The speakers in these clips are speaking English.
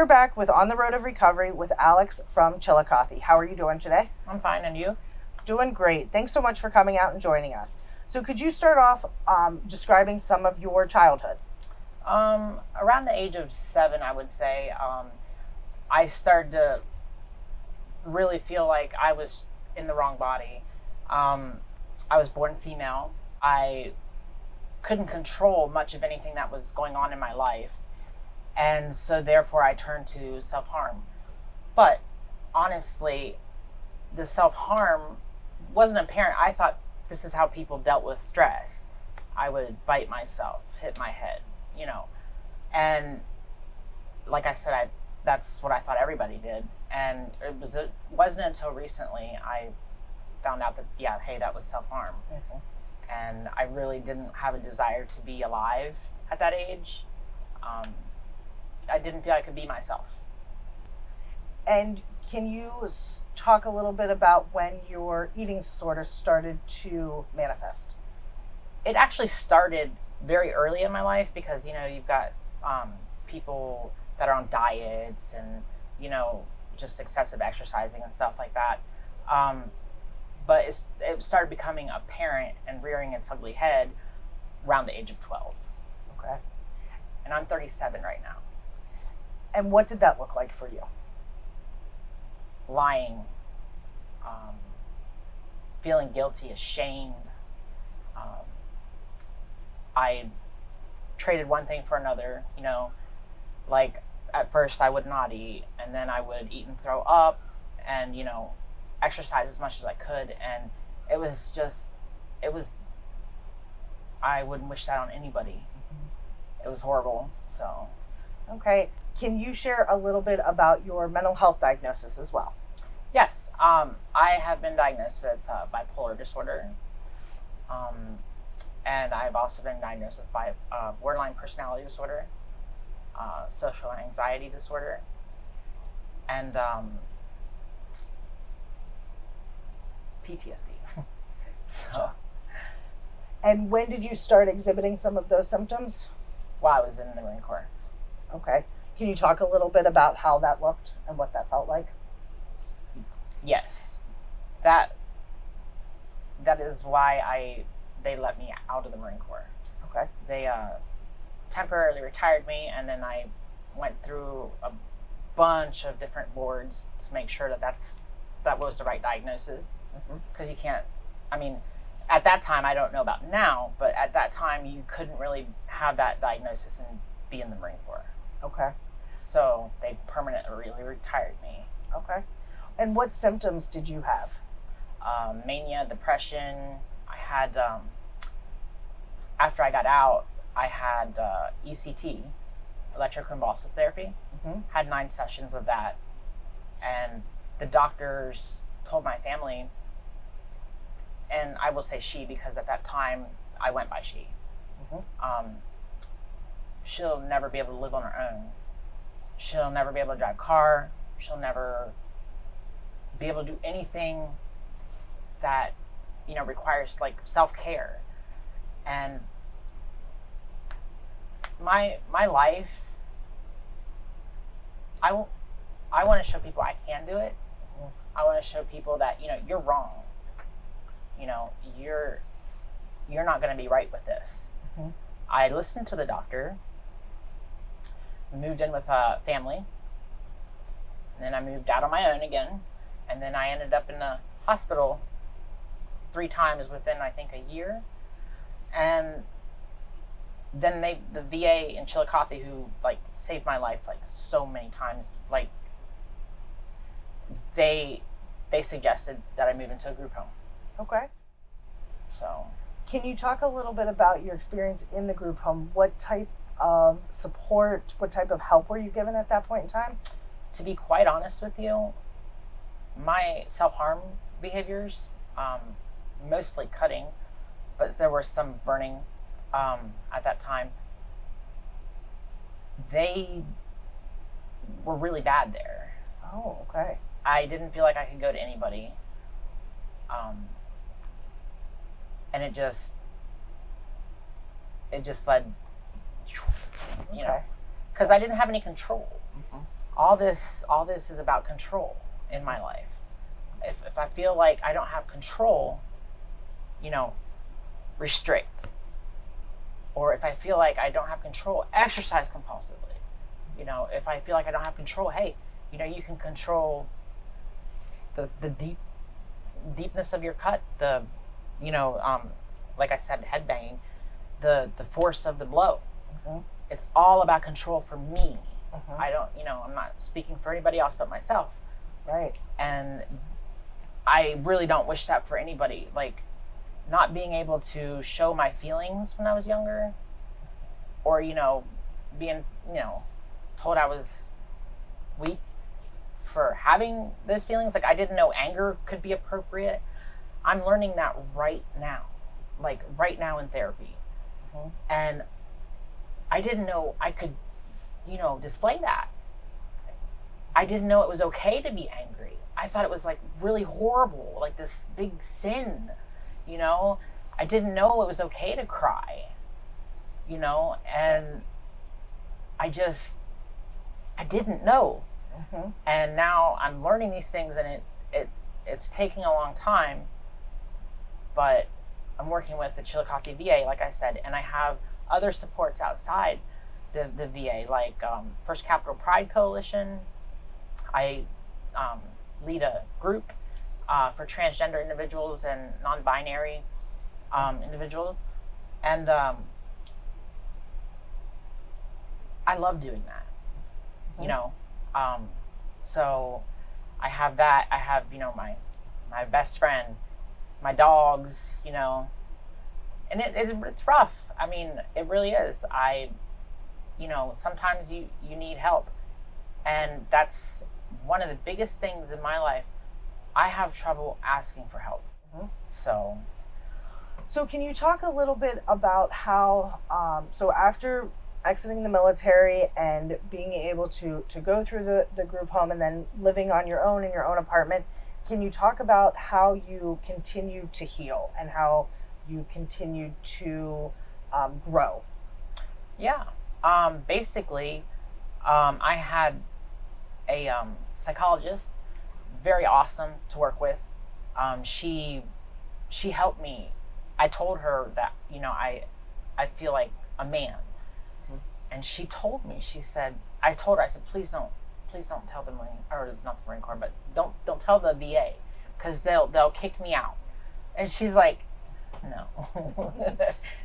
back with On the Road of Recovery with Alyx from Chillicothe. How are you doing today? I'm fine, and you? Doing great. Thanks so much for coming out and joining us. So could you start off describing some of your childhood? Around the age of 7, I would say, I started to really feel like I was in the wrong body. I was born female. I couldn't control much of anything that was going on in my life. And so therefore I turned to self-harm. But honestly, the self-harm wasn't apparent. I thought this is how people dealt with stress. I would bite myself, hit my head, And like I said, that's what I thought everybody did. And it wasn't until recently I found out that, that was self-harm. Mm-hmm. And I really didn't have a desire to be alive at that age. I didn't feel I could be myself. And can you talk a little bit about when your eating disorder started to manifest? It actually started very early in my life because, you've got people that are on diets and, just excessive exercising and stuff like that. But it started becoming apparent and rearing its ugly head around the age of 12. Okay. And I'm 37 right now. And what did that look like for you? Lying, feeling guilty, ashamed. I traded one thing for another, like at first I would not eat, and then I would eat and throw up, and, exercise as much as I could. And I wouldn't wish that on anybody. Mm-hmm. It was horrible. So. Okay. Can you share a little bit about your mental health diagnosis as well? Yes. I have been diagnosed with bipolar disorder. And I've also been diagnosed with borderline personality disorder, social anxiety disorder, and PTSD. So. And when did you start exhibiting some of those symptoms? While I was in the Marine Corps. Okay. Can you talk a little bit about how that looked and what that felt like? Yes. That is why they let me out of the Marine Corps. Okay. They temporarily retired me, and then I went through a bunch of different boards to make sure that was the right diagnosis. Because you can't, at that time, I don't know about now, but at that time you couldn't really have that diagnosis and be in the Marine Corps. Okay. So they permanently retired me. Okay. And what symptoms did you have? Mania, depression. I had, after I got out, I had ECT, electroconvulsive therapy. Mm-hmm. Had 9 sessions of that. And the doctors told my family, and I will say she because at that time I went by she. Mm-hmm. She'll never be able to live on her own. She'll never be able to drive a car. She'll never be able to do anything that, requires like self-care. And my life, I want to show people I can do it. I want to show people that, you're wrong. You're not going to be right with this. Mm-hmm. I listened to the doctor, moved in with a family, and then I moved out on my own again, and then I ended up in the hospital 3 times within, I think, a year. And then the VA in Chillicothe, who saved my life so many times, they suggested that I move into a group home. Okay. So. Can you talk a little bit about your experience in the group home? What type of support, what type of help were you given at that point in time? To be quite honest with you, my self-harm behaviors, mostly cutting, but there was some burning at that time. They were really bad there. Oh, okay. I didn't feel like I could go to anybody. And it just led, because I didn't have any control. Mm-hmm. all this is about control in my life. If I feel like I don't have control, you know, restrict. Or if I feel like I don't have control, exercise compulsively. You know, if I feel like I don't have control, hey, you know, you can control the deepness of your cut, the, you know, like I said, headbanging, the force of the blow. Mm-hmm. It's all about control for me. Mm-hmm. I don't, you know, I'm not speaking for anybody else but myself. Right. And I really don't wish that for anybody. Like, not being able to show my feelings when I was younger, or, you know, being, you know, told I was weak for having those feelings. Like, I didn't know anger could be appropriate. I'm learning that right now, like right now in therapy. Mm-hmm. And I didn't know I could, you know, display that. I didn't know it was okay to be angry. I thought it was like really horrible, like this big sin, you know. I didn't know it was okay to cry, you know, and I didn't know. Mm-hmm. And now I'm learning these things, and it's taking a long time, but I'm working with the Chillicothe VA, like I said, and I have other supports outside the VA, like First Capital Pride Coalition. I lead a group for transgender individuals and non-binary individuals, and I love doing that. Mm-hmm. You know, so I have that. I have, you know, my best friend, my dogs, you know, and it's rough. I mean, it really is. You know, sometimes you need help, and that's one of the biggest things in my life. I have trouble asking for help. Mm-hmm. So can you talk a little bit about how, so after exiting the military and being able to go through the group home and then living on your own in your own apartment, can you talk about how you continued to heal and how you continued to grow? Yeah. Basically, I had a psychologist, very awesome to work with. She helped me. I told her that, you know, I feel like a man. Mm-hmm. And she told me, I told her, please don't tell the Marine, or not the Marine Corps, but don't tell the VA, because they'll kick me out. And she's like, no,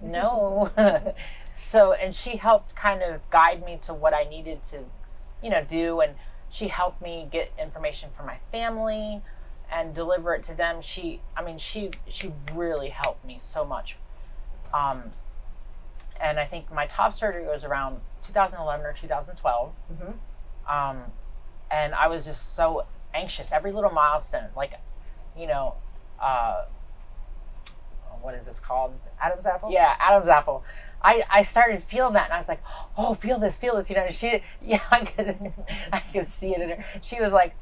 no. So, and she helped kind of guide me to what I needed to, you know, do. And she helped me get information from my family and deliver it to them. She really helped me so much. And I think my top surgery was around 2011 or 2012. Mm-hmm. And I was just so anxious. Every little milestone, like, you know, what is this called? Adam's apple? Yeah, Adam's apple. I started feeling that, and I was like, oh, feel this, you know. And I could see it in her. She was like,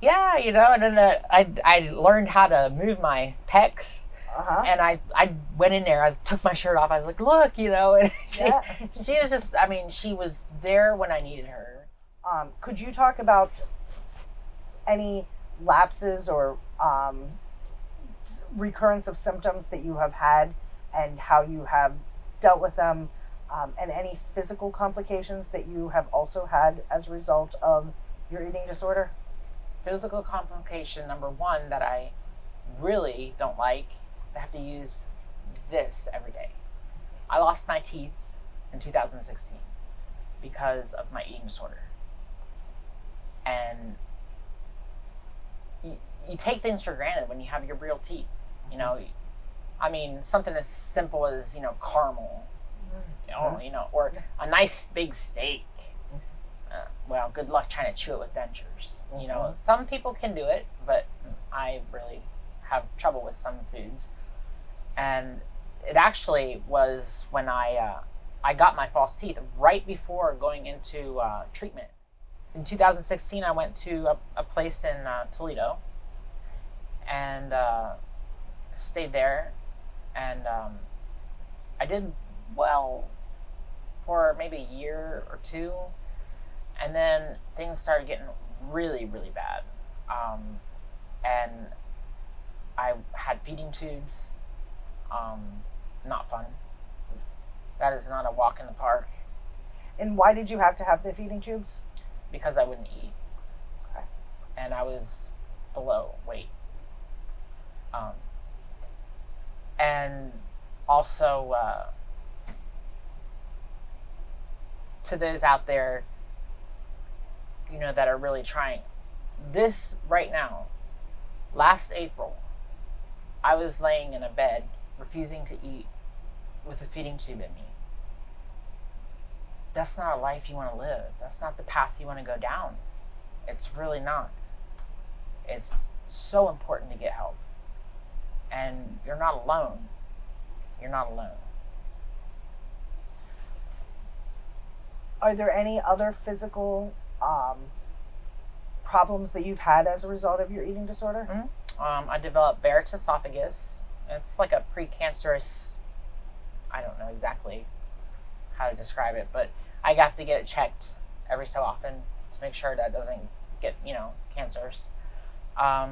yeah, you know. And then I learned how to move my pecs. Uh-huh. And I went in there. I took my shirt off. I was like, look, you know. And she was just, I mean, she was there when I needed her. Could you talk about any lapses or recurrence of symptoms that you have had and how you have dealt with them, and any physical complications that you have also had as a result of your eating disorder? Physical complication number one that I really don't like is I have to use this every day. I lost my teeth in 2016 because of my eating disorder. And you take things for granted when you have your real teeth, you know. I mean, something as simple as, you know, caramel, you know, or a nice big steak. Well, good luck trying to chew it with dentures. You know, some people can do it, but I really have trouble with some foods. And it actually was when I got my false teeth right before going into treatment. In 2016, I went to a place in Toledo and stayed there. And I did well for maybe a year or two. And then things started getting really, really bad. And I had feeding tubes. Not fun. That is not a walk in the park. And why did you have to have the feeding tubes? Because I wouldn't eat. Okay. And I was below weight. And also, to those out there, that are really trying. This right now, last April, I was laying in a bed, refusing to eat, with a feeding tube in me. That's not a life you want to live. That's not the path you want to go down. It's really not. It's so important to get help. And you're not alone. You're not alone. Are there any other physical problems that you've had as a result of your eating disorder? I developed Barrett's esophagus. It's like a precancerous, I don't know exactly how to describe it, but I got to get it checked every so often to make sure that doesn't get, cancers. A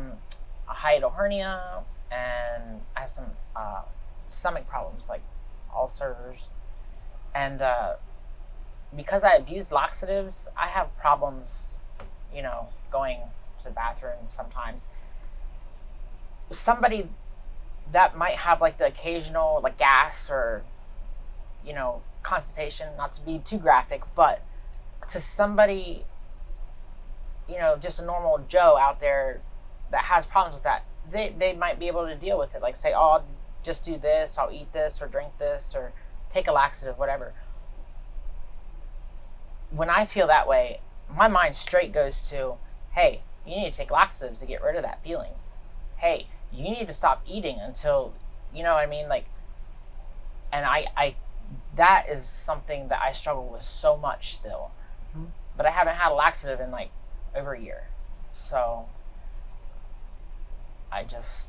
hiatal hernia, and I have some stomach problems like ulcers. And because I abuse laxatives, I have problems, going to the bathroom sometimes. Somebody that might have like the occasional like gas or, constipation, not to be too graphic, but to somebody, just a normal Joe out there that has problems with that, they might be able to deal with it. Like say, oh, I'll just do this, I'll eat this or drink this or take a laxative, whatever. When I feel that way, my mind straight goes to, hey, you need to take laxatives to get rid of that feeling. Hey, you need to stop eating until, you know what I mean? Like, and I that is something that I struggle with so much still. Mm-hmm. But I haven't had a laxative in like over a year. So I just,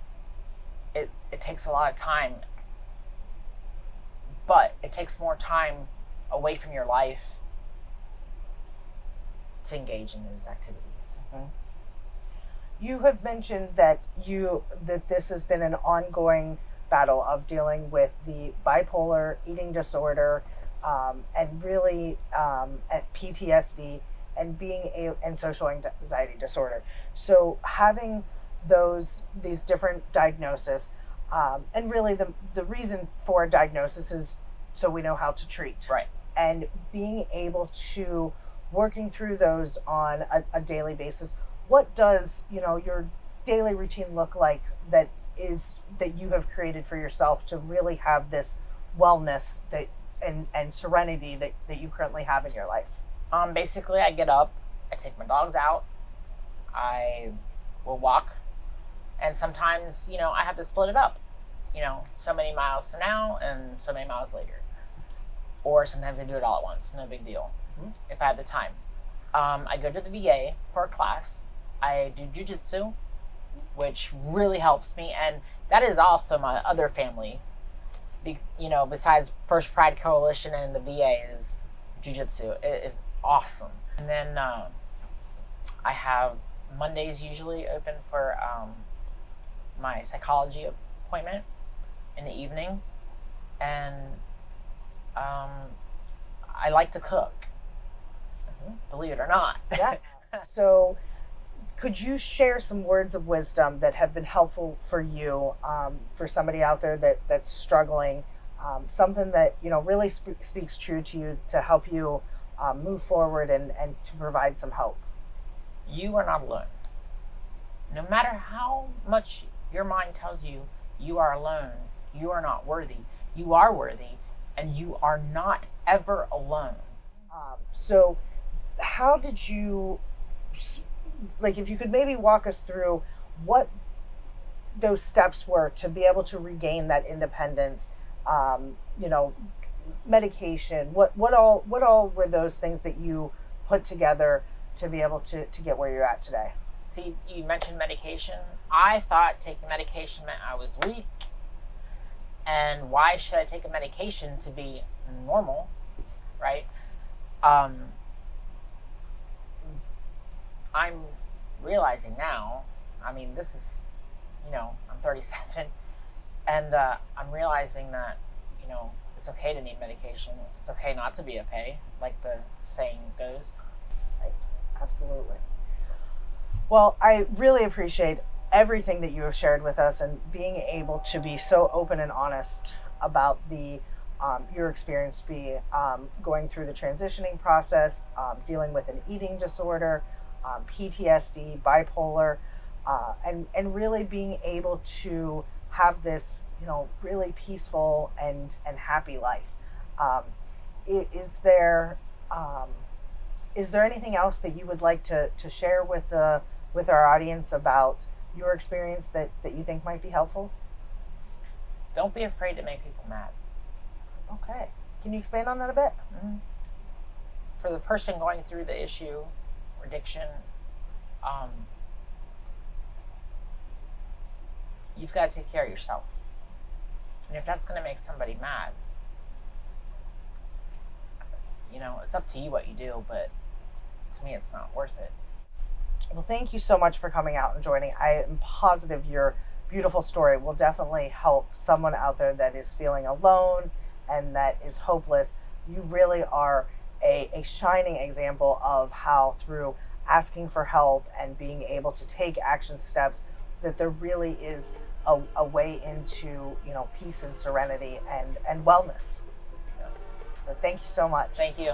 it takes a lot of time, but it takes more time away from your life to engage in those activities. Mm-hmm. You have mentioned that this has been an ongoing battle of dealing with the bipolar, eating disorder, and really at PTSD and and social anxiety disorder. So having these different diagnoses, and really the reason for a diagnosis is so we know how to treat. Right. And being able to working through those on a daily basis. What does your daily routine look like that you have created for yourself to really have this wellness and serenity that you currently have in your life? Basically, I get up, I take my dogs out, I will walk, and sometimes I have to split it up. So many miles to now and so many miles later, or sometimes I do it all at once. No big deal. Mm-hmm. If I have the time. I go to the VA for a class. I do jiu-jitsu, which really helps me, and that is also my other family. Besides First Pride Coalition and the VA is jiu-jitsu. It is awesome. And then I have Mondays usually open for my psychology appointment in the evening, and I like to cook. Believe it or not. Yeah. So could you share some words of wisdom that have been helpful for you, for somebody out there that's struggling, something that really speaks true to you to help you move forward and to provide some hope? You are not alone. No matter how much your mind tells you you are alone, you are not worthy. You are worthy, and you are not ever alone. So how did you, if you could maybe walk us through what those steps were to be able to regain that independence, medication, what all were those things that you put together to be able to get where you're at today? See, you mentioned medication. I thought taking medication meant I was weak. And why should I take a medication to be normal, right? I'm realizing now, I mean, this is, I'm 37, and I'm realizing that, it's okay to need medication. It's okay not to be okay, like the saying goes. Right. Absolutely. Well, I really appreciate everything that you have shared with us and being able to be so open and honest about the your experience be going through the transitioning process, dealing with an eating disorder, PTSD, bipolar, and really being able to have this really peaceful and happy life. Um, is there um, is there anything else that you would like to share with our audience about your experience that you think might be helpful? Don't be afraid to make people mad. Okay. Can you expand on that a bit? Mm-hmm. For the person going through the issue or addiction, you've got to take care of yourself. And if that's going to make somebody mad, it's up to you what you do, but to me, it's not worth it. Well, thank you so much for coming out and joining. I am positive your beautiful story will definitely help someone out there that is feeling alone and that is hopeless. You really are a shining example of how, through asking for help and being able to take action steps, that there really is a way into peace and serenity and wellness. Yeah. So thank you so much. Thank you.